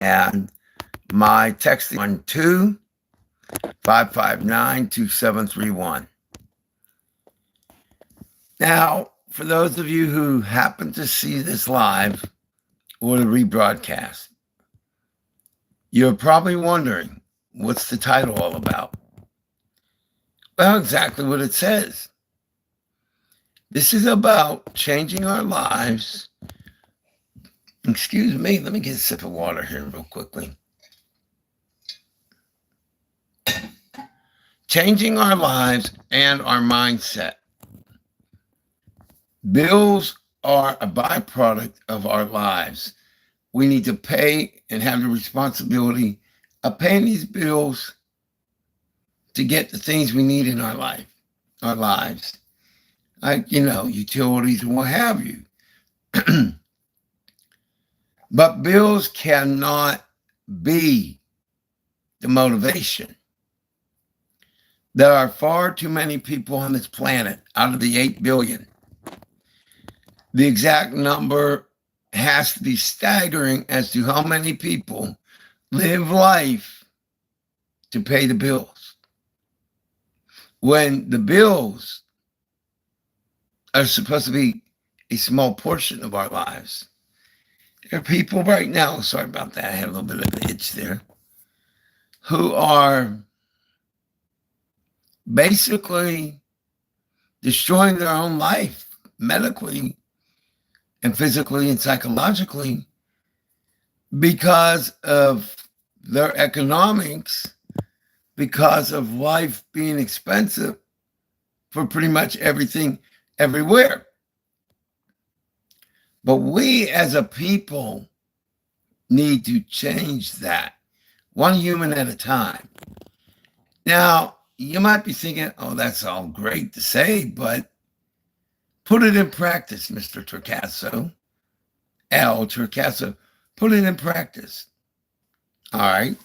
And my text is 1-2-559-2731. Now, for those of you who happen to see this live or the rebroadcast, you're probably wondering, what's the title all about? Well, exactly what it says. This is about changing our lives. Excuse me, let me get a sip of water here real quickly. Changing our lives and our mindset. Bills are a byproduct of our lives. We need to pay and have the responsibility of paying these bills to get the things we need in our lives. Like, utilities and what have you. But bills cannot be the motivation. There are far too many people on this planet out of the 8 billion. The exact number has to be staggering as to how many people live life to pay the bills. When the bills are supposed to be a small portion of our lives. There are people right now, sorry about that, I had a little bit of an itch there, who are basically destroying their own life medically and physically and psychologically because of their economics, because of life being expensive for pretty much everything, everywhere. But we as a people need to change that, one human at a time. Now, you might be thinking, oh, that's all great to say, but put it in practice, Mr. Torcaso. Torcaso, put it in practice. All right.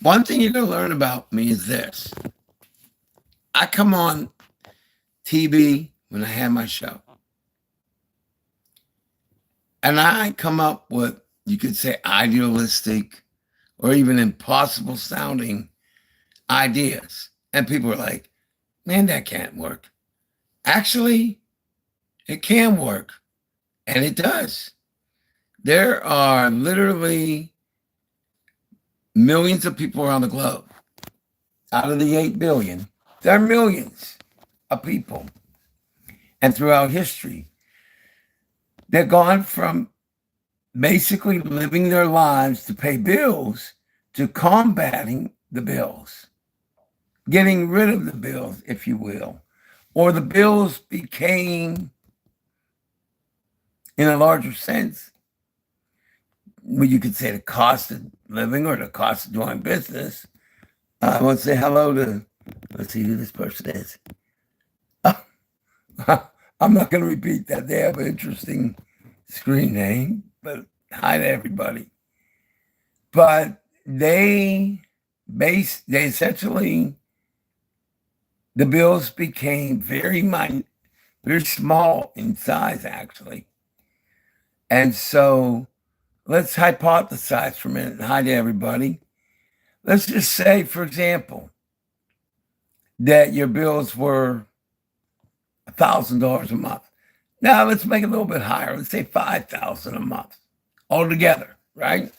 One thing you're going to learn about me is this. I come on TV when I have my show. And I come up with, you could say, idealistic or even impossible sounding ideas. And people are like, man, that can't work. Actually, it can work. And it does. There are literally millions of people around the globe. Out of the 8 billion, there are millions of people. And throughout history, they've gone from basically living their lives to pay bills to combating the bills, getting rid of the bills, if you will. Or the bills became, in a larger sense, well, you could say the cost of living or the cost of doing business. I want to say hello to, let's see who this person is. I'm not going to repeat that. They have an interesting screen name, but hi to everybody. But they essentially, the bills became very small in size, actually. And so let's hypothesize for a minute. Hi to everybody. Let's just say, for example, that your bills were $1,000 a month. Now let's make it a little bit higher. Let's say $5,000 a month altogether, right?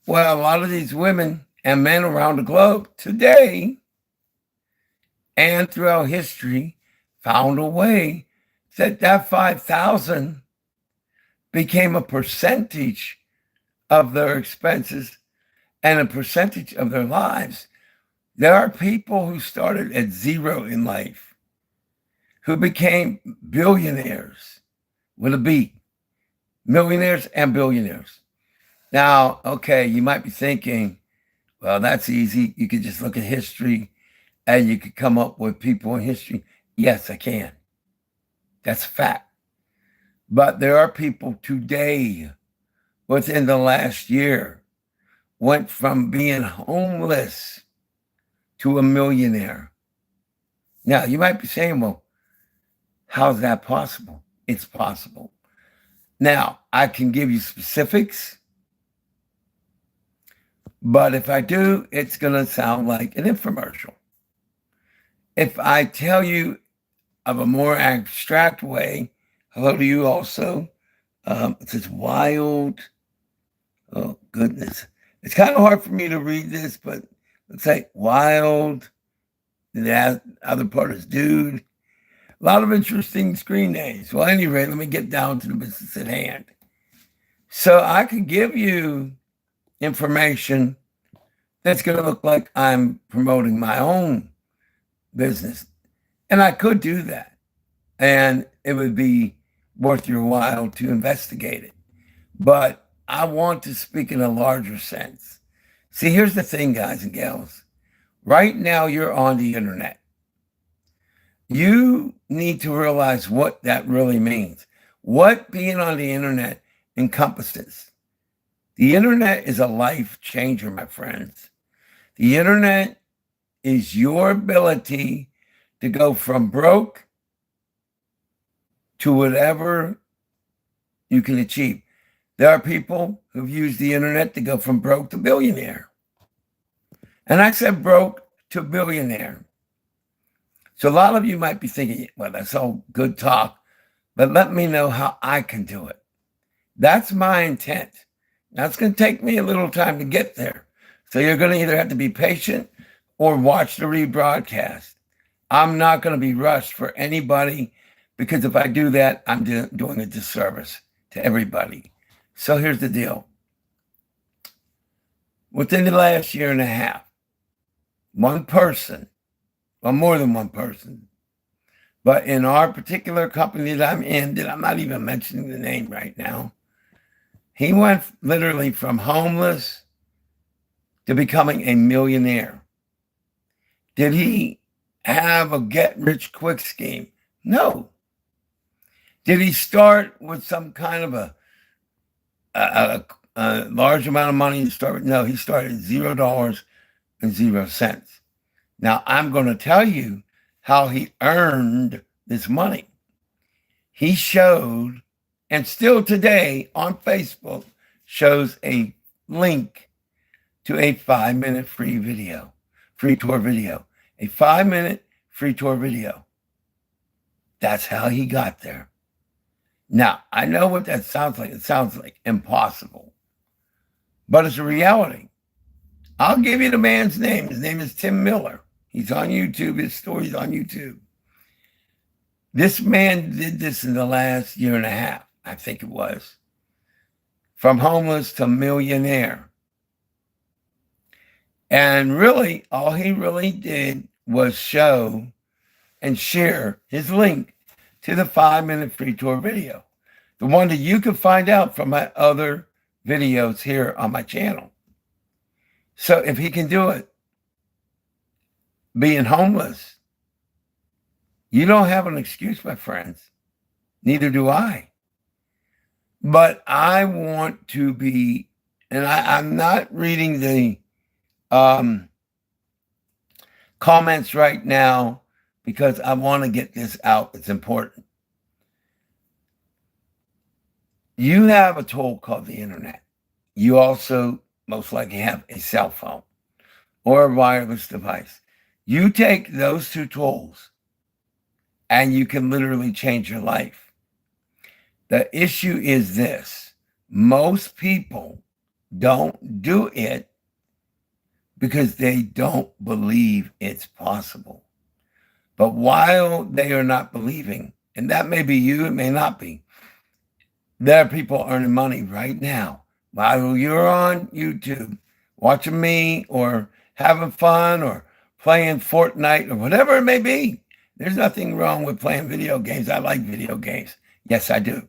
Well, a lot of these women and men around the globe today and throughout history found a way that 5,000 became a percentage of their expenses and a percentage of their lives. There are people who started at zero in life who became billionaires with a B, millionaires and billionaires. Now, okay, you might be thinking, well, that's easy. You could just look at history and you could come up with people in history. Yes, I can. That's a fact. But there are people today, within the last year, went from being homeless to a millionaire. Now, you might be saying, well, how's that possible? It's possible. Now, I can give you specifics, but if I do, it's going to sound like an infomercial. If I tell you of a more abstract way, hello to you also. It says wild. Oh, goodness. It's kind of hard for me to read this, but let's say wild. The other part is dude. A lot of interesting screen names. Well, anyway, let me get down to the business at hand. So I could give you information that's going to look like I'm promoting my own business. And I could do that. And it would be worth your while to investigate it. But I want to speak in a larger sense. See, here's the thing, guys and gals. Right now, you're on the internet. You need to realize what that really means. What being on the internet encompasses. The internet is a life changer, my friends. The internet is your ability to go from broke to whatever you can achieve. There are people who've used the internet to go from broke to billionaire. And I said broke to billionaire. So a lot of you might be thinking, well, that's all good talk, but let me know how I can do it. That's my intent. Now, it's going to take me a little time to get there. So you're going to either have to be patient or watch the rebroadcast. I'm not going to be rushed for anybody, because if I do that, I'm doing a disservice to everybody. So here's the deal. Within the last year and a half, one person, well, more than one person, but in our particular company that I'm in, that I'm not even mentioning the name right now, he went literally from homeless to becoming a millionaire. Did he have a get-rich-quick scheme? No. Did he start with some kind of a large amount of money to start with? No, he started $0.00. Now, I'm going to tell you how he earned this money. He showed, and still today on Facebook, shows a link to a 5-minute free tour video. A 5-minute free tour video. That's how he got there. Now, I know what that sounds like. It sounds like impossible. But it's a reality. I'll give you the man's name. His name is Tim Miller. He's on YouTube. His story's on YouTube. This man did this in the last year and a half, I think it was. From homeless to millionaire. And really, all he really did was show and share his link to the 5-minute free tour video. The one that you can find out from my other videos here on my channel. So if he can do it, being homeless, you don't have an excuse, my friends. Neither do I. But I want to be, and I'm not reading the comments right now because I want to get this out. It's important. You have a tool called the internet. You also most likely have a cell phone or a wireless device. You take those two tools and you can literally change your life. The issue is this. Most people don't do it because they don't believe it's possible. But while they are not believing, and that may be you, it may not be, there are people earning money right now. While you're on YouTube watching me or having fun or playing Fortnite or whatever it may be. There's nothing wrong with playing video games. I like video games. Yes, I do.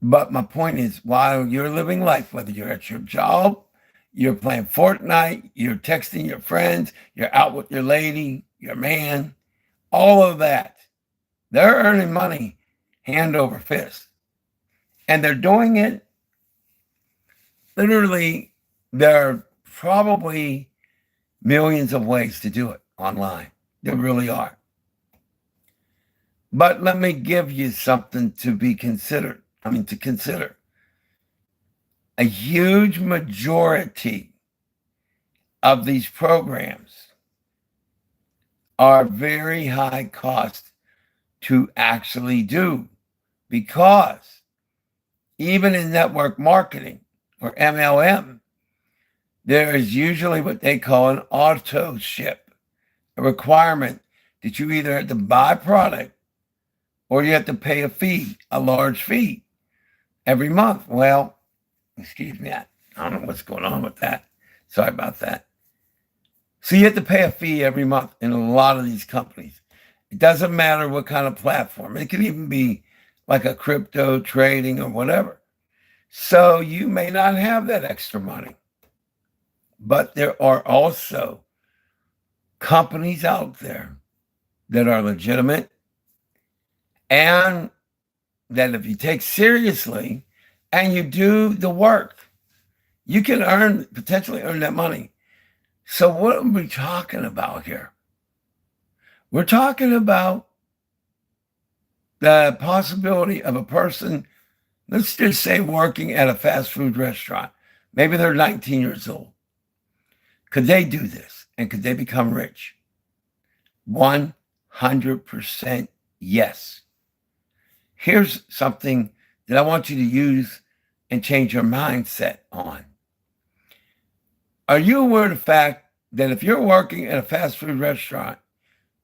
But my point is, while you're living life, whether you're at your job, you're playing Fortnite, you're texting your friends, you're out with your lady, your man, all of that, they're earning money hand over fist. And they're doing it literally, there are probably millions of ways to do it online. There really are. But let me give you something to be considered. to consider. A huge majority of these programs are very high cost to actually do, because even in network marketing or MLM, there is usually what they call an auto ship, a requirement that you either have to buy product or you have to pay a fee, a large fee every month. Well, excuse me, I don't know what's going on with that. Sorry about that. So you have to pay a fee every month in a lot of these companies. It doesn't matter what kind of platform. It could even be like a crypto trading or whatever. So you may not have that extra money. But there are also companies out there that are legitimate and that if you take seriously and you do the work, you can potentially earn that money. So what are we talking about here? We're talking about the possibility of a person, let's just say, working at a fast food restaurant. Maybe they're 19 years old. Could they do this? And could they become rich? 100% yes. Here's something that I want you to use and change your mindset on. Are you aware of the fact that if you're working at a fast food restaurant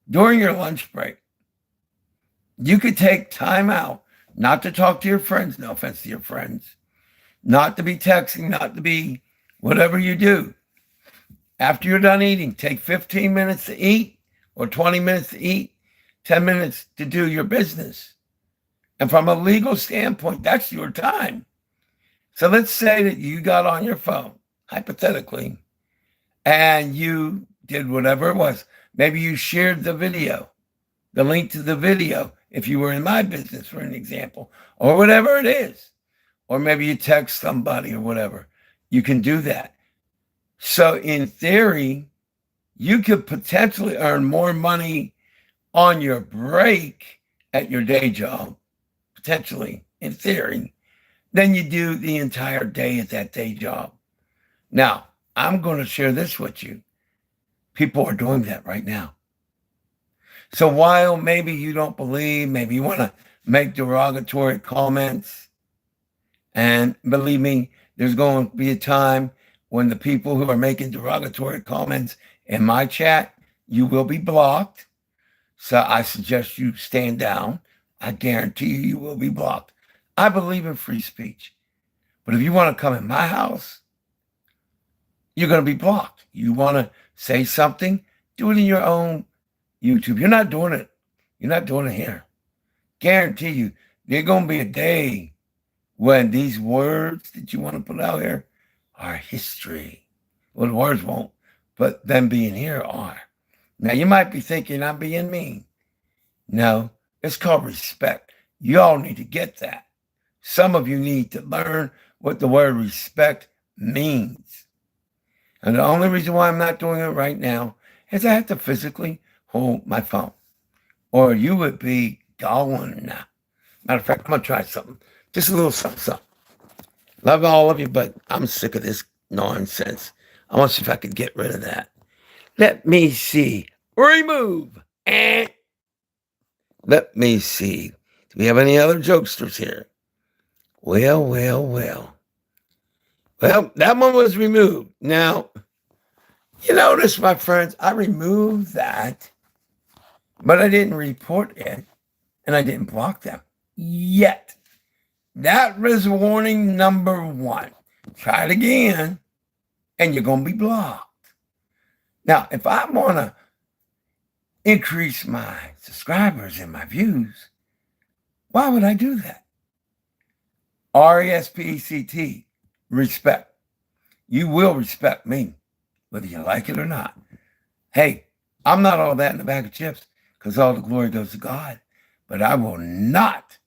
during your lunch break, you could take time out not to talk to your friends, no offense to your friends, not to be texting, not to be whatever you do. After you're done eating, take 15 minutes to eat or 20 minutes to eat, 10 minutes to do your business. And from a legal standpoint, that's your time. So let's say that you got on your phone, hypothetically, and you did whatever it was. Maybe you shared the video, the link to the video, if you were in my business, for an example, or whatever it is. Or maybe you text somebody or whatever. You can do that. So in theory, you could potentially earn more money on your break at your day job, potentially, in theory, than you do the entire day at that day job. Now, I'm going to share this with you. People are doing that right now. So while maybe you don't believe, maybe you want to make derogatory comments, and believe me, there's going to be a time when the people who are making derogatory comments in my chat, you will be blocked. So I suggest you stand down. I guarantee you will be blocked. I believe in free speech. But if you want to come in my house, you're going to be blocked. You want to say something, do it in your own YouTube. You're not doing it. You're not doing it here. Guarantee you, there's going to be a day when these words that you want to put out here are history. Well, the words won't, but them being here are. Now, you might be thinking I'm being mean. No, it's called respect. You all need to get that. Some of you need to learn what the word respect means. And the only reason why I'm not doing it right now is I have to physically hold my phone. Or you would be gone. Matter of fact, I'm going to try something. Just a little something. Love all of you, but I'm sick of this nonsense. I want to see if I can get rid of that. Let me see. Remove. Let me see. Do we have any other jokesters here? Well. Well, that one was removed. Now, you notice, my friends, I removed that, but I didn't report it, and I didn't block them yet. That was warning number 1. Try it again, and you're going to be blocked. Now, if I want to increase my subscribers and my views, why would I do that? RESPECT, respect. You will respect me, whether you like it or not. Hey, I'm not all that in a bag of chips, because all the glory goes to God, but I will not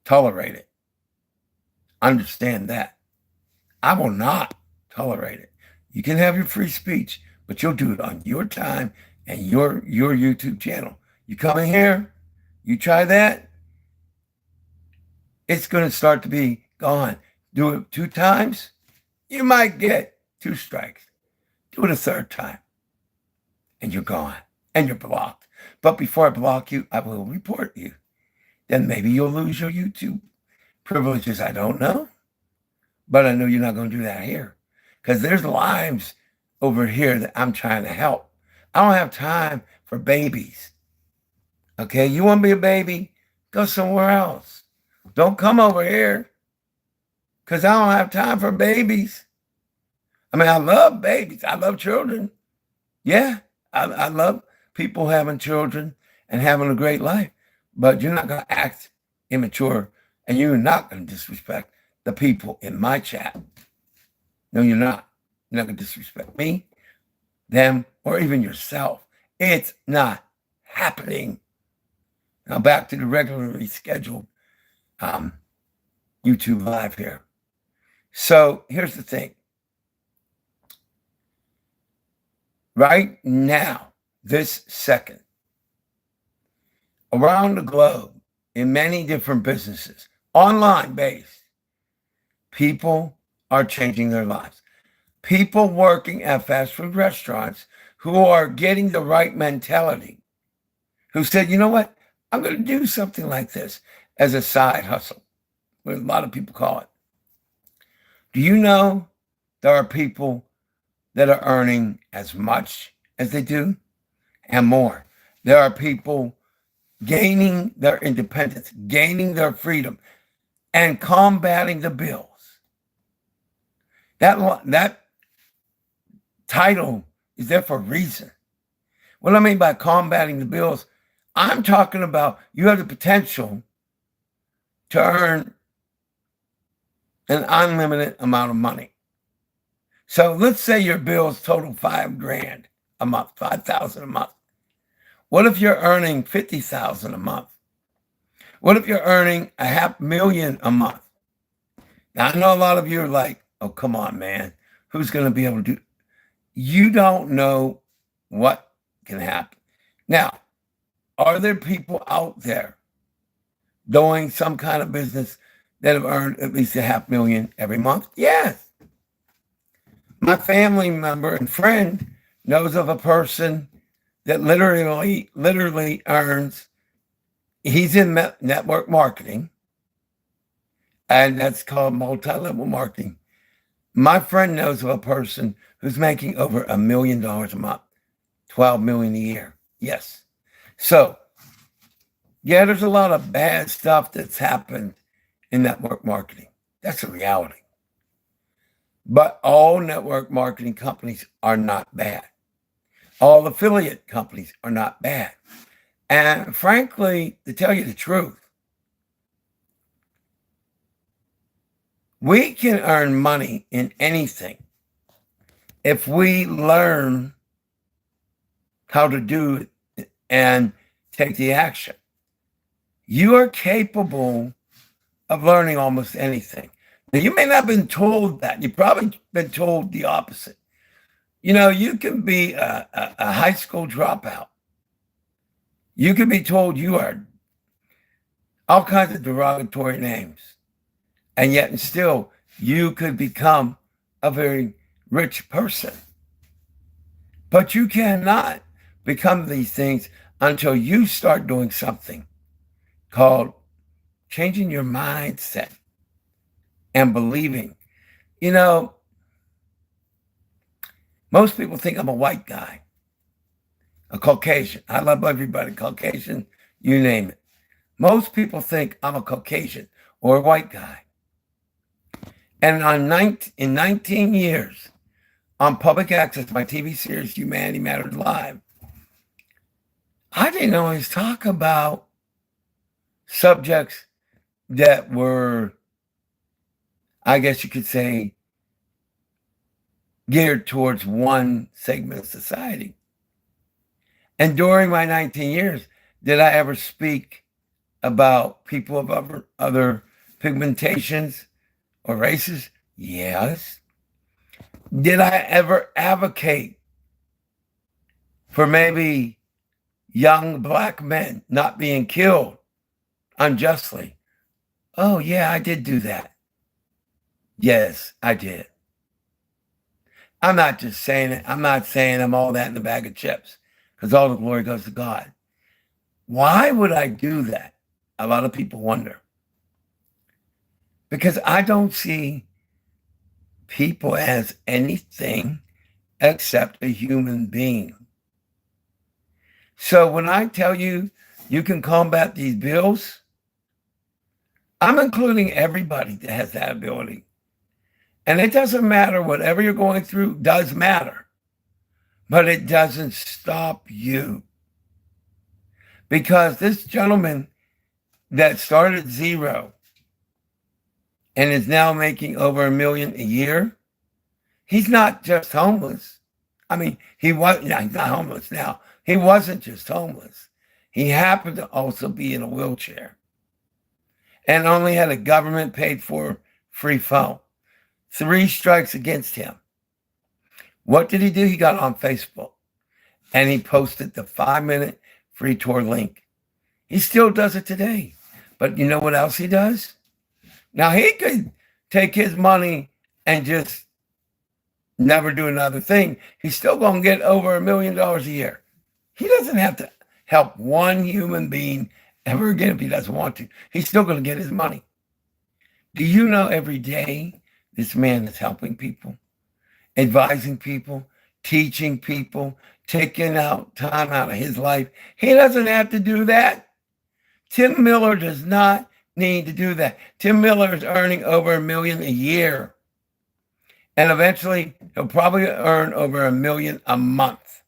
tolerate it. Understand that. I will not tolerate it. You can have your free speech, but you'll do it on your time and your YouTube channel. You come in here, you try that, it's going to start to be gone. Do it 2 times, you might get 2 strikes. Do it a 3rd time, and you're gone, and you're blocked. But before I block you, I will report you. Then maybe you'll lose your YouTube privileges. I don't know. But I know you're not going to do that here, because there's lives over here that I'm trying to help. I don't have time for babies. Okay, you want to be a baby? Go somewhere else. Don't come over here, because I don't have time for babies. I mean, I love babies. I love children. Yeah, I love people having children and having a great life. But you're not going to act immature, and you're not going to disrespect the people in my chat. No, you're not. You're not going to disrespect me, them, or even yourself. It's not happening. Now back to the regularly scheduled YouTube Live here. So here's the thing. Right now, this second, around the globe, in many different businesses, online based, people are changing their lives. People working at fast food restaurants who are getting the right mentality, who said, you know what, I'm going to do something like this as a side hustle, what a lot of people call it. Do you know there are people that are earning as much as they do and more? There are people gaining their independence, gaining their freedom, and combating the bills. That title is there for a reason. What I mean by combating the bills, I'm talking about you have the potential to earn an unlimited amount of money. So let's say your bills total $5,000 a month, $5,000 a month. What if you're earning $50,000 a month? What if you're earning $500,000 a month? Now I know a lot of you are like, oh, come on, man. Who's going to be able to do? You don't know what can happen. Now, are there people out there doing some kind of business that have earned at least $500,000 every month? Yes. My family member and friend knows of a person that literally earns, he's in network marketing, and that's called multi-level marketing. My friend knows of a person who's making over $1 million a month, $12 million a year. Yes. So, yeah, there's a lot of bad stuff that's happened in network marketing. That's a reality. But all network marketing companies are not bad. All affiliate companies are not bad. And frankly, to tell you the truth, we can earn money in anything if we learn how to do it and take the action. You are capable of learning almost anything. Now, you may not have been told that. You've probably been told the opposite. You know, you can be a high school dropout. You can be told you are all kinds of derogatory names. And yet, and still, you could become a very rich person. But you cannot become these things until you start doing something called changing your mindset and believing. You know, most people think I'm a white guy, a Caucasian. I love everybody, Caucasian, you name it. Most people think I'm a Caucasian or a white guy. And in 19 years on public access, my TV series, Humanity Matters Live, I didn't always talk about subjects that were, I guess you could say, geared towards one segment of society. And during my 19 years, did I ever speak about people of other pigmentations or races? Yes. Did I ever advocate for maybe young black men not being killed unjustly? Oh, yeah, I did do that. Yes, I did. I'm not just saying it. I'm not saying I'm all that in the bag of chips because all the glory goes to God. Why would I do that? A lot of people wonder. Because I don't see people as anything except a human being. So when I tell you you can combat these bills, I'm including everybody that has that ability. And it doesn't matter, whatever you're going through does matter, but it doesn't stop you. Because this gentleman that started zero and is now making over $1 million a year, he's not just homeless. I mean, he's not homeless now. He wasn't just homeless. He happened to also be in a wheelchair and only had a government paid for free phone. 3 strikes against him. What did he do? He got on Facebook and he posted the 5-minute free tour link. He still does it today. But you know what else he does? Now, he could take his money and just never do another thing. He's still going to get over $1 million a year. He doesn't have to help one human being ever again if he doesn't want to. He's still going to get his money. Do you know every day this man is helping people, advising people, teaching people, taking out time out of his life? He doesn't have to do that. Tim Miller does not need to do that. Tim Miller is earning over $1 million a year. And eventually he'll probably earn over $1 million a month.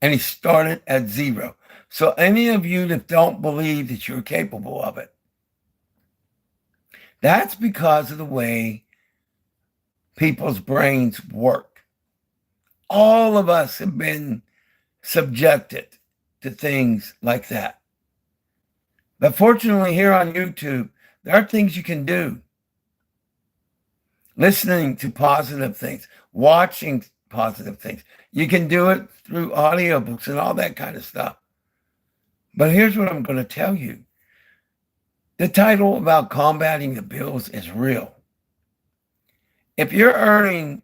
And he started at zero. So any of you that don't believe that you're capable of it, that's because of the way people's brains work. All of us have been subjected to things like that. But fortunately, here on YouTube, there are things you can do. Listening to positive things, watching positive things. You can do it through audiobooks and all that kind of stuff. But here's what I'm going to tell you. The title about combating the bills is real. If you're earning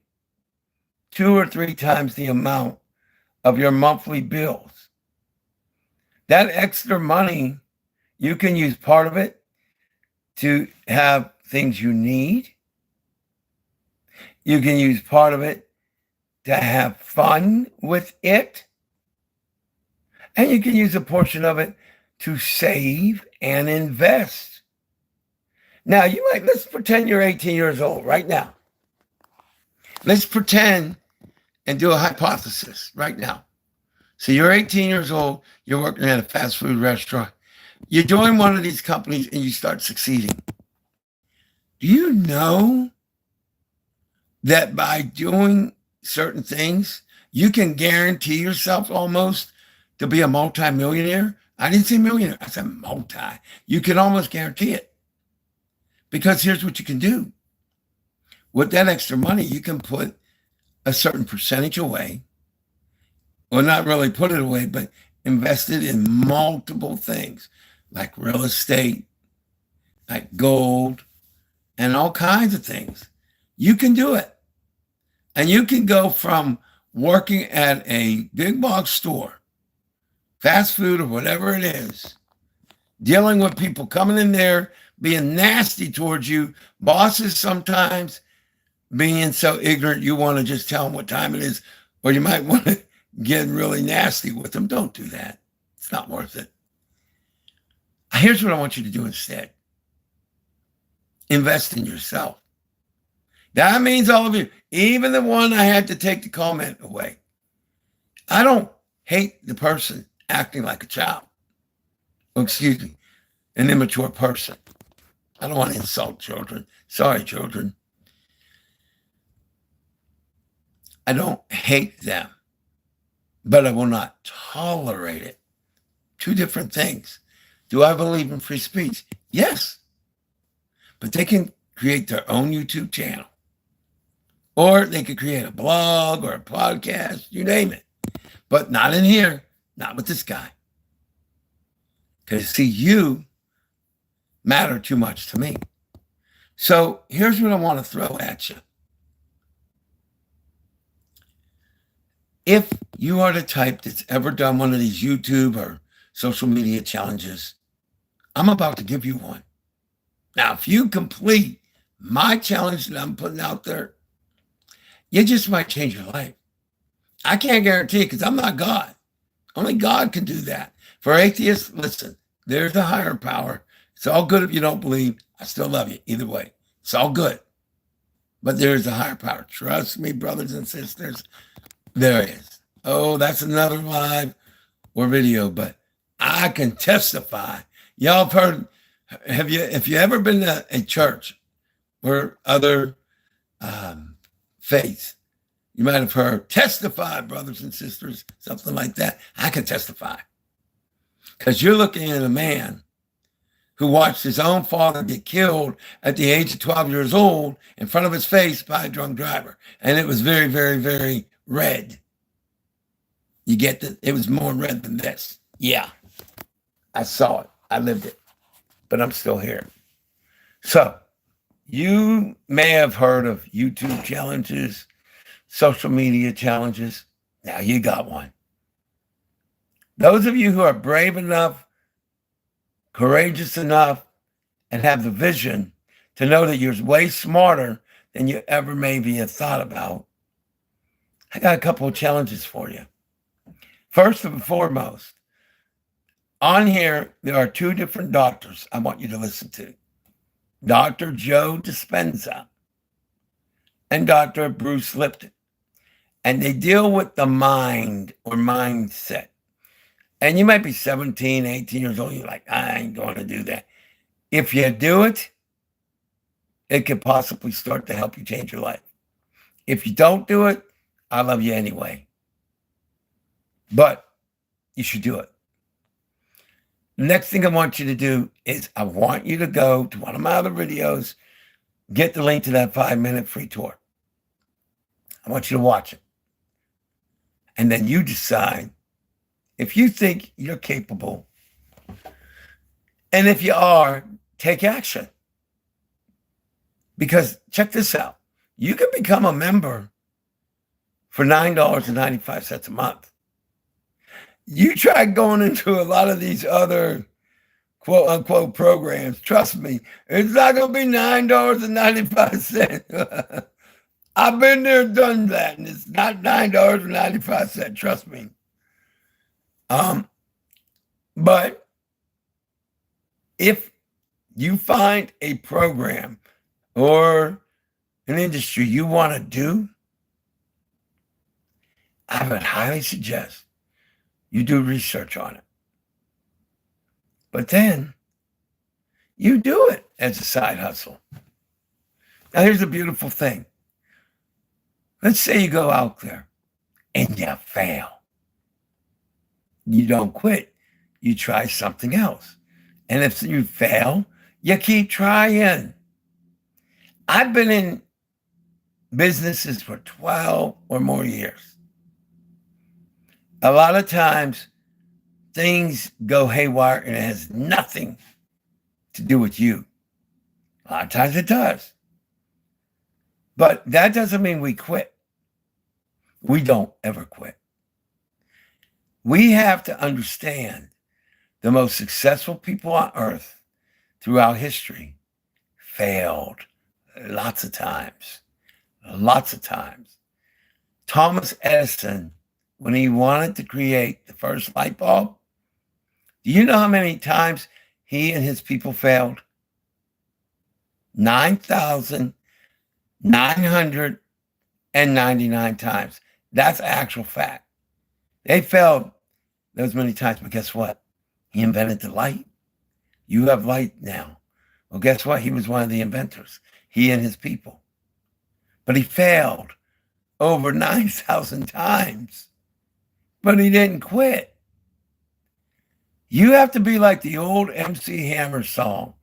2 or 3 times the amount of your monthly bills, that extra money, you can use part of it to have things you need. You can use part of it to have fun with it. And you can use a portion of it to save and invest. Now, let's pretend you're 18 years old right now. Let's pretend and do a hypothesis right now. So you're 18 years old, you're working at a fast food restaurant. You join one of these companies and you start succeeding. Do you know that by doing certain things, you can guarantee yourself almost to be a multi-millionaire? I didn't say millionaire, I said multi. You can almost guarantee it. Because here's what you can do. With that extra money, you can put a certain percentage away. Well, not really put it away, but invest it in multiple things like real estate, like gold, and all kinds of things. You can do it. And you can go from working at a big box store, fast food or whatever it is, dealing with people coming in there, being nasty towards you, bosses sometimes being so ignorant you want to just tell them what time it is, or you might want to get really nasty with them. Don't do that. It's not worth it. Here's what I want you to do instead. Invest in yourself. That means all of you, even the one I had to take the comment away. I don't hate the person acting like a child. Oh, excuse me, an immature person. I don't want to insult children. Sorry, children. I don't hate them, but I will not tolerate it. 2 different things. Do I believe in free speech? Yes. But they can create their own YouTube channel. Or they could create a blog or a podcast, you name it. But not in here, not with this guy. Because see, you matter too much to me. So here's what I want to throw at you. If you are the type that's ever done one of these YouTube or social media challenges, I'm about to give you one. Now, if you complete my challenge that I'm putting out there, you just might change your life. I can't guarantee it because I'm not God. Only God can do that. For atheists, listen, there's a higher power. It's all good if you don't believe. I still love you either way. It's all good. But there's a higher power. Trust me, brothers and sisters, there is. Oh, that's another live or video, but I can testify. Y'all have heard, if you ever been to a church or other faiths, you might have heard, testify, brothers and sisters, something like that. I can testify. Because you're looking at a man who watched his own father get killed at the age of 12 years old in front of his face by a drunk driver. And it was very, very, very red. You get that? It was more red than this. Yeah, I saw it. I lived it. But I'm still here. So you may have heard of YouTube challenges, social media challenges. Now you got one. Those of you who are brave enough, courageous enough, and have the vision to know that you're way smarter than you ever maybe have thought about, I got a couple of challenges for you. First and foremost, on here, there are two different doctors I want you to listen to. Dr. Joe Dispenza and Dr. Bruce Lipton. And they deal with the mind or mindset. And you might be 17, 18 years old. You're like, I ain't going to do that. If you do it, it could possibly start to help you change your life. If you don't do it, I love you anyway. But you should do it. The next thing I want you to do is I want you to go to one of my other videos, get the link to that 5-minute free tour. I want you to watch it. And then you decide if you think you're capable. And if you are, take action. Because check this out. You can become a member for $9.95 a month. You try going into a lot of these other quote unquote programs. Trust me, it's not going to be $9.95. I've been there, done that, and it's not $9.95. Trust me. But if you find a program or an industry you want to do, I would highly suggest you do research on it. But then you do it as a side hustle. Now, here's the beautiful thing. Let's say you go out there and you fail. You don't quit. You try something else. And if you fail, you keep trying. I've been in businesses for 12 or more years. A lot of times, things go haywire and it has nothing to do with you. A lot of times it does. But that doesn't mean we quit. We don't ever quit. We have to understand the most successful people on earth throughout history failed lots of times. Lots of times. Thomas Edison, when he wanted to create the first light bulb, do you know how many times he and his people failed? 9,999 times. That's actual fact. They failed those many times, but guess what? He invented the light. You have light now. Well, guess what? He was one of the inventors. He and his people. But he failed over 9,000 times. But he didn't quit. You have to be like the old MC Hammer song,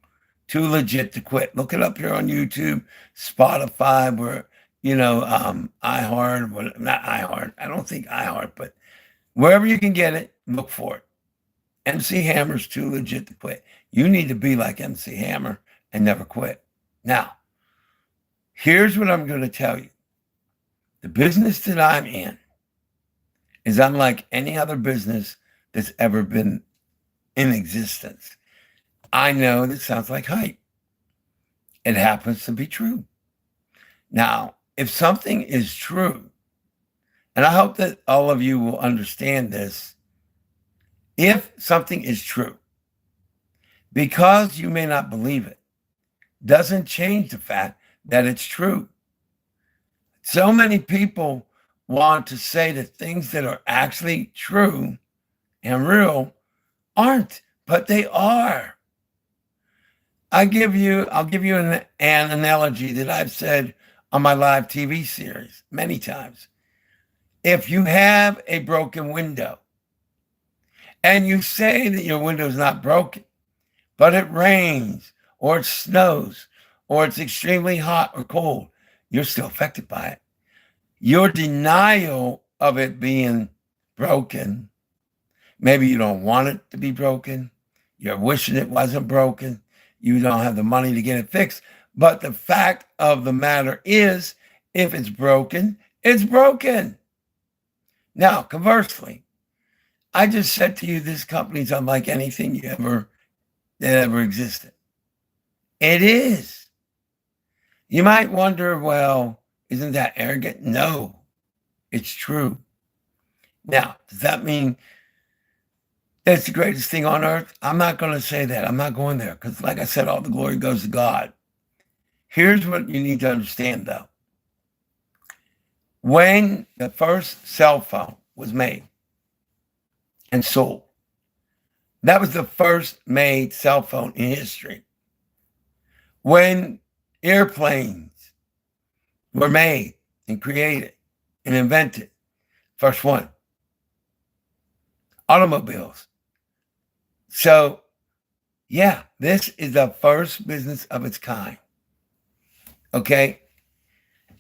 Too Legit to Quit. Look it up here on YouTube, Spotify, where, iHeart, not iHeart. I don't think iHeart, but wherever you can get it, look for it. MC Hammer's Too Legit to Quit. You need to be like MC Hammer and never quit. Now, here's what I'm going to tell you. The business that I'm in is unlike any other business that's ever been in existence. I know that sounds like hype. It happens to be true. Now, if something is true, and I hope that all of you will understand this, if something is true, because you may not believe it, doesn't change the fact that it's true. So many people want to say that things that are actually true and real aren't, but they are. I'll give you an analogy that I've said on my live TV series many times. If you have a broken window and you say that your window is not broken, but it rains or it snows or it's extremely hot or cold, you're still affected by it. Your denial of it being broken, maybe you don't want it to be broken, you're wishing it wasn't broken, you don't have the money to get it fixed. But the fact of the matter is, if it's broken, it's broken. Now, conversely, I just said to you, this company's unlike anything that ever existed. It is. You might wonder, well, isn't that arrogant? No, it's true. Now, does that mean that's the greatest thing on earth? I'm not going to say that. I'm not going there because, like I said, all the glory goes to God. Here's what you need to understand, though. When the first cell phone was made and sold, that was the first made cell phone in history. When airplanes were made and created and invented, first one. Automobiles. So, yeah, this is the first business of its kind. Okay?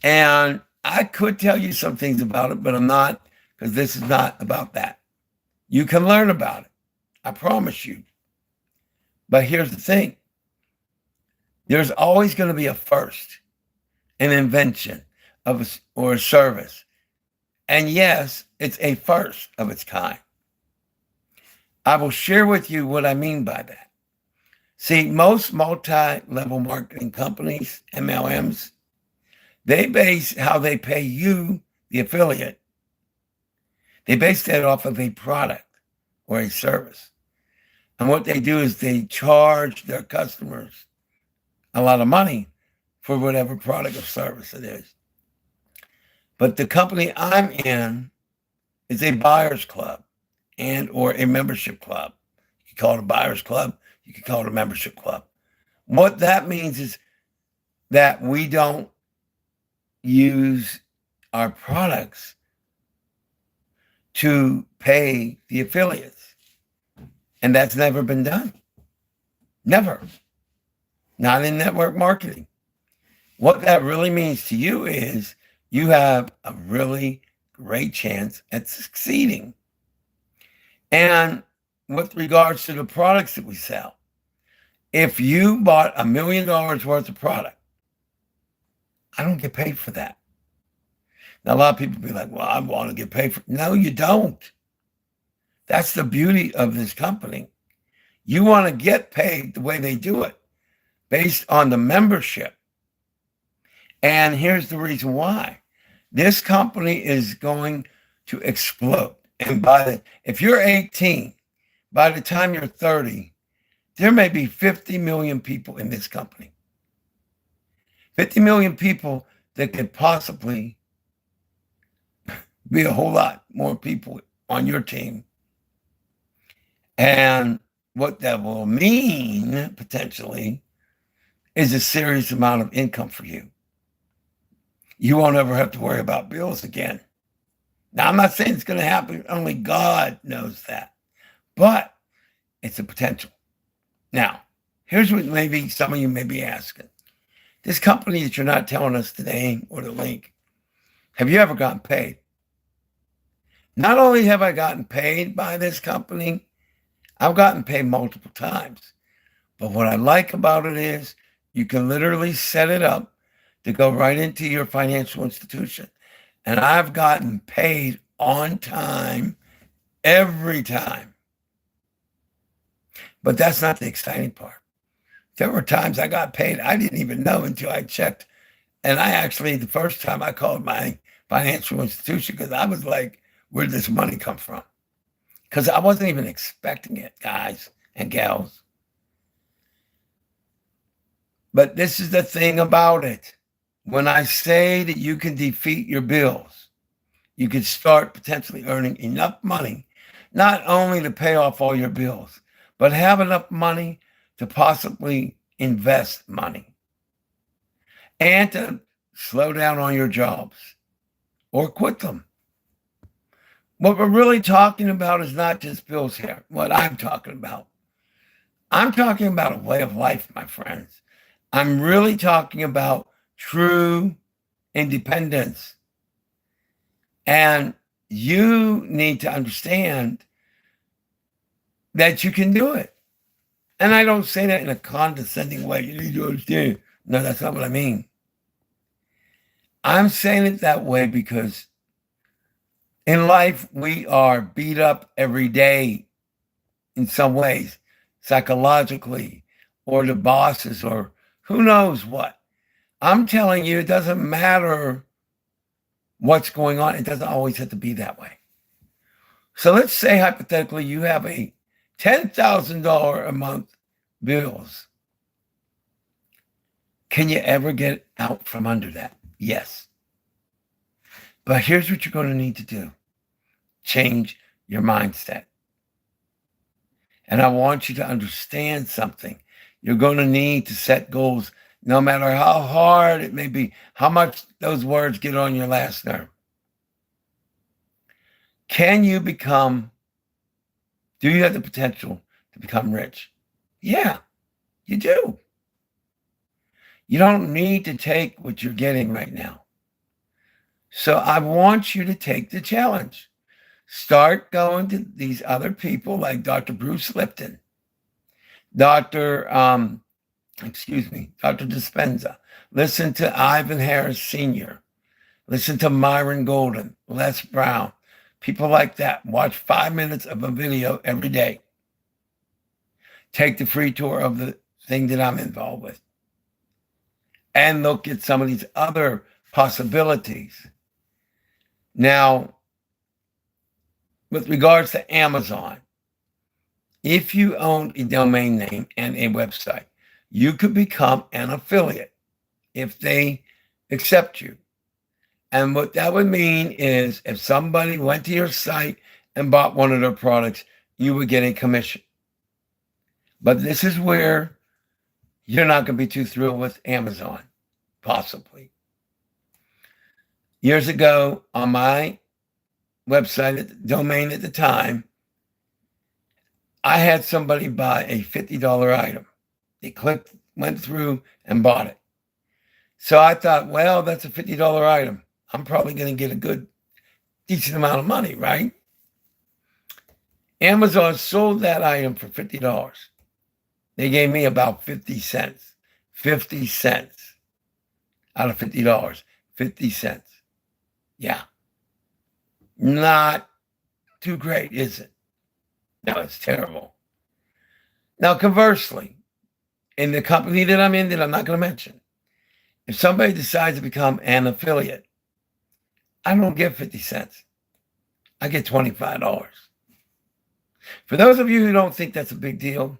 And I could tell you some things about it, but I'm not, because this is not about that. You can learn about it. I promise you. But here's the thing. There's always going to be a first, an invention or a service. And yes, it's a first of its kind. I will share with you what I mean by that. See, most multi-level marketing companies, MLMs, they base how they pay you, the affiliate. They base that off of a product or a service. And what they do is they charge their customers a lot of money for whatever product or service it is. But the company I'm in is a buyer's club and or a membership club. You can call it a buyer's club. You can call it a membership club. What that means is that we don't use our products to pay the affiliates. And that's never been done. Never. Not in network marketing. What that really means to you is you have a really great chance at succeeding. And with regards to the products that we sell, if you bought $1 million worth of product, I don't get paid for that. Now, a lot of people be like, well, I want to get paid for it. No, you don't. That's the beauty of this company. You want to get paid the way they do it, based on the membership. And here's the reason why. This company is going to explode. And if you're 18, by the time you're 30, there may be 50 million people in this company. 50 million people that could possibly be a whole lot more people on your team. And what that will mean, potentially, is a serious amount of income for you. You won't ever have to worry about bills again. Now, I'm not saying it's going to happen. Only God knows that. But it's a potential. Now, here's what maybe some of you may be asking. This company that you're not telling us the name or the link, have you ever gotten paid? Not only have I gotten paid by this company, I've gotten paid multiple times. But what I like about it is you can literally set it up to go right into your financial institution. And I've gotten paid on time every time. But that's not the exciting part. There were times I got paid I didn't even know until I checked. And I actually, the first time I called my financial institution because I was like, where'd this money come from? Because I wasn't even expecting it, guys and gals. But this is the thing about it. When I say that you can defeat your bills, you can start potentially earning enough money, not only to pay off all your bills, but have enough money to possibly invest money and to slow down on your jobs or quit them. What we're really talking about is not just bills here, what I'm talking about. I'm talking about a way of life, my friends. I'm really talking about true independence. And you need to understand that you can do it. And I don't say that in a condescending way. You need to understand. No, that's not what I mean. I'm saying it that way because in life, we are beat up every day in some ways, psychologically, or the bosses, or who knows what. I'm telling you, it doesn't matter what's going on. It doesn't always have to be that way. So let's say, hypothetically, you have a $10,000 a month bills. Can you ever get out from under that? Yes. But here's what you're going to need to do. Change your mindset. And I want you to understand something. You're going to need to set goals, no matter how hard it may be, how much those words get on your last nerve. Can you become, do you have the potential to become rich? Yeah, you do. You don't need to take what you're getting right now. So I want you to take the challenge. Start going to these other people like Dr. Bruce Lipton, Dr. Dispenza. Listen to Ivan Harris Sr. Listen to Myron Golden, Les Brown, people like that. Watch 5 minutes of a video every day. Take the free tour of the thing that I'm involved with. And look at some of these other possibilities. Now, with regards to Amazon, if you own a domain name and a website, you could become an affiliate if they accept you. And what that would mean is if somebody went to your site and bought one of their products, you would get a commission. But this is where you're not going to be too thrilled with Amazon, possibly. Years ago, on my website, domain at the time, I had somebody buy a $50 item. They clicked, went through, and bought it. So I thought, well, that's a $50 item. I'm probably going to get a good, decent amount of money, right? Amazon sold that item for $50. They gave me about 50 cents. 50 cents out of $50. 50 cents. Yeah. Not too great, is it? No, it's terrible. Now, conversely, in the company that I'm in that I'm not going to mention, if somebody decides to become an affiliate, I don't get 50 cents. I get $25. For those of you who don't think that's a big deal,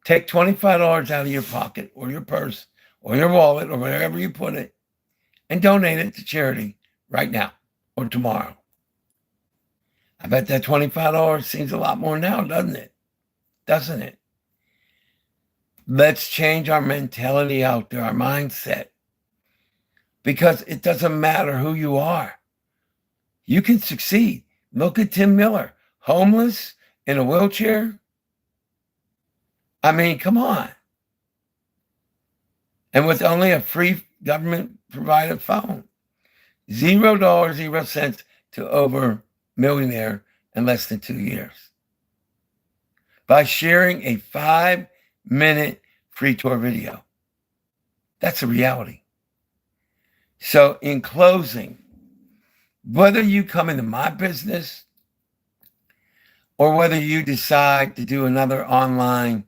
take $25 out of your pocket or your purse or your wallet or wherever you put it and donate it to charity right now or tomorrow. I bet that $25 seems a lot more now, doesn't it? Doesn't it? Let's change our mentality out there, our mindset. Because it doesn't matter who you are. You can succeed. Look at Tim Miller, homeless, in a wheelchair. I mean, come on. And with only a free government-provided phone. $0, 0 cents to over millionaire in less than 2 years. By sharing a $5 minute free tour video. That's a reality. So in closing, whether you come into my business or whether you decide to do another online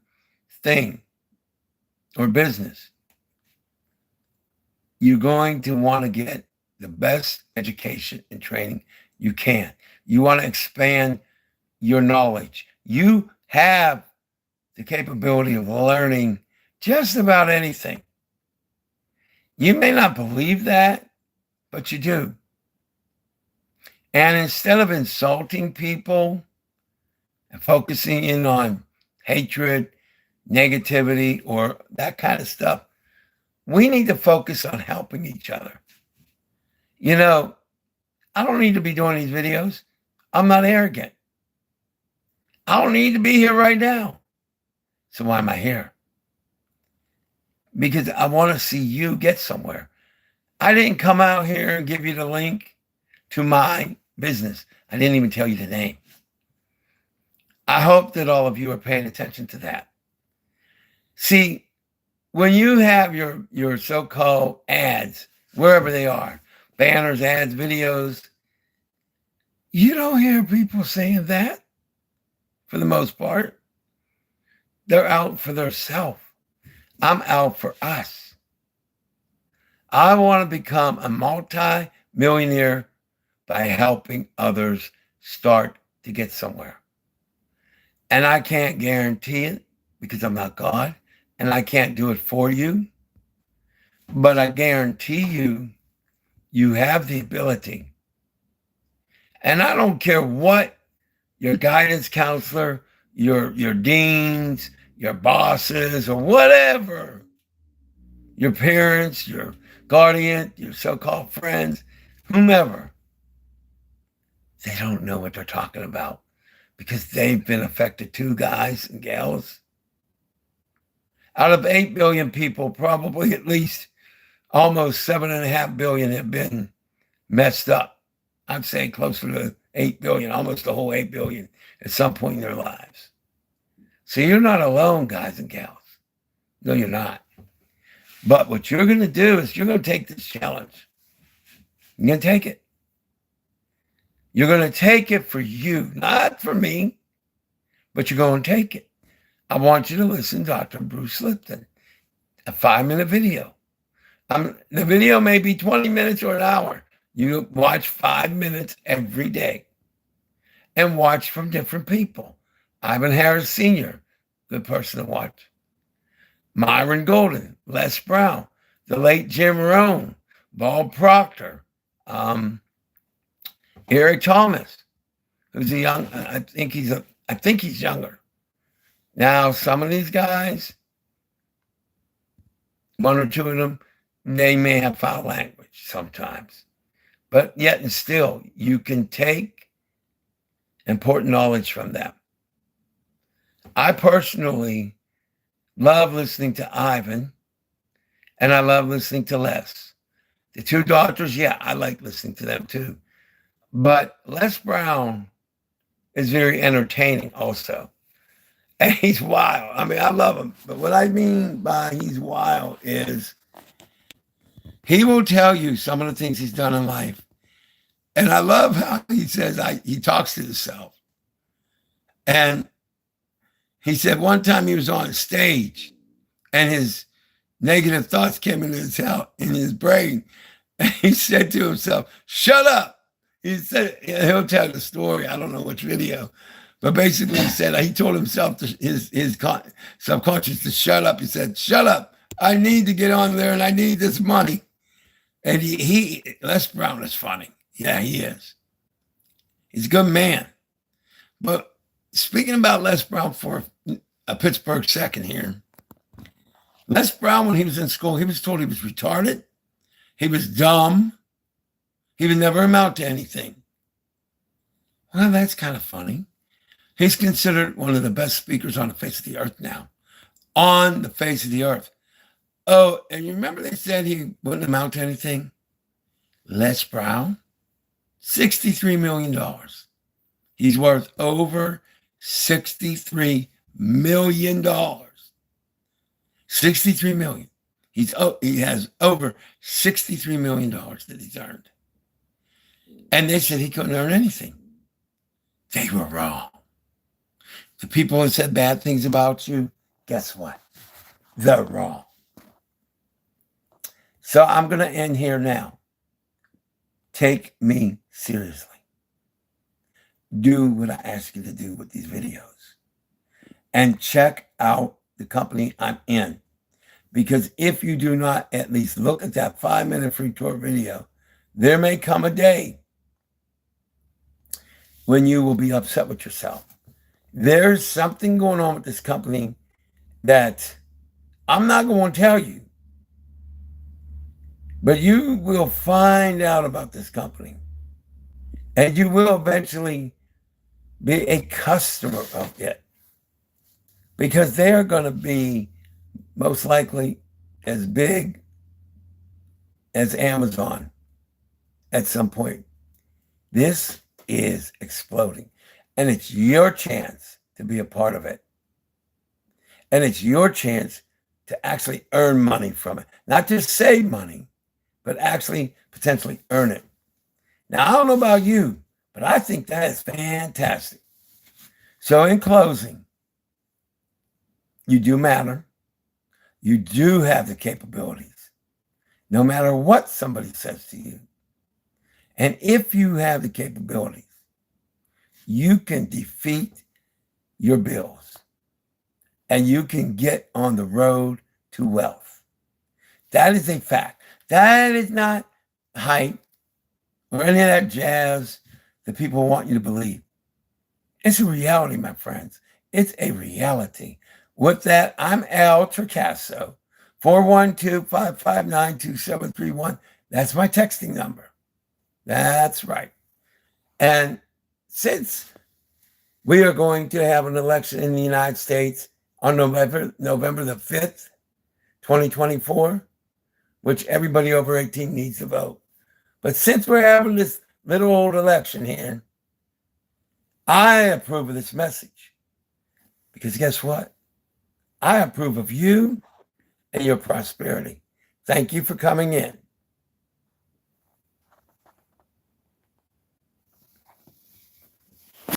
thing or business, you're going to want to get the best education and training you can. You want to expand your knowledge. You have the capability of learning just about anything. You may not believe that, but you do. And instead of insulting people and focusing in on hatred, negativity, or that kind of stuff, we need to focus on helping each other. You know, I don't need to be doing these videos. I'm not arrogant. I don't need to be here right now. So why am I here? Because I want to see you get somewhere. I didn't come out here and give you the link to my business. I didn't even tell you the name. I hope that all of you are paying attention to that. See, when you have your so-called ads, wherever they are, banners, ads, videos, you don't hear people saying that for the most part. They're out for themselves. I'm out for us. I want to become a multi-millionaire by helping others start to get somewhere. And I can't guarantee it because I'm not God, and I can't do it for you. But I guarantee you, you have the ability. And I don't care what your guidance counselor, your deans, your bosses, or whatever, your parents, your guardian, your so-called friends, whomever, they don't know what they're talking about because they've been affected too, guys and gals. Out of 8 billion people, probably at least almost 7.5 billion have been messed up. I'd say closer to 8 billion, almost the whole 8 billion at some point in their lives. So you're not alone, guys and gals. No, you're not. But what you're going to do is you're going to take this challenge. You're going to take it. You're going to take it for you, not for me, but you're going to take it. I want you to listen to Dr. Bruce Lipton, a 5-minute video. The video may be 20 minutes or an hour. You watch 5 minutes every day and watch from different people. Ivan Harris Sr., good person to watch. Myron Golden, Les Brown, the late Jim Rohn, Bob Proctor, Eric Thomas, who's a young, I think he's younger. Now, some of these guys, one or two of them, they may have foul language sometimes. But yet and still, you can take important knowledge from them. I personally love listening to Ivan, and I love listening to Les. The two doctors, yeah, I like listening to them too. But Les Brown is very entertaining also. And he's wild. I mean, I love him. But what I mean by he's wild is he will tell you some of the things he's done in life. And I love how he says he talks to himself. And he said one time he was on stage and his negative thoughts came in his brain. And he said to himself, "Shut up." He said, he'll tell the story. I don't know which video. But basically he said, he told himself, his subconscious to shut up. He said, "Shut up. I need to get on there and I need this money." And Les Brown is funny. Yeah, he is. He's a good man. But speaking about Les Brown for a Pittsburgh second here, Les Brown, when he was in school, he was told he was retarded. He was dumb. He would never amount to anything. Well, that's kind of funny. He's considered one of the best speakers on the face of the earth now. On the face of the earth. Oh, and you remember they said he wouldn't amount to anything? Les Brown, $63 million. He's worth over $63 million. $63 million. He has over $63 million that he's earned. And they said he couldn't earn anything. They were wrong. The people who said bad things about you, guess what? They're wrong. So I'm going to end here now. Take me seriously. Do what I ask you to do with these videos. And check out the company I'm in. Because if you do not at least look at that 5-minute free tour video, there may come a day when you will be upset with yourself. There's something going on with this company that I'm not going to tell you. But you will find out about this company. And you will eventually be a customer of it. Because they are going to be most likely as big as Amazon at some point. This is exploding. And it's your chance to be a part of it. And it's your chance to actually earn money from it. Not just save money, but actually potentially earn it. Now, I don't know about you, but I think that is fantastic. So in closing, you do matter. You do have the capabilities, no matter what somebody says to you. And if you have the capabilities, you can defeat your bills and you can get on the road to wealth. That is a fact. That is not hype or any of that jazz that people want you to believe. It's a reality, my friends. It's a reality. With that, I'm Al Torcaso, 412-559-2731. That's my texting number. That's right. And since we are going to have an election in the United States on November the 5th, 2024, which everybody over 18 needs to vote. But since we're having this little old election here, I approve of this message. Because guess what? I approve of you and your prosperity. Thank you for coming in.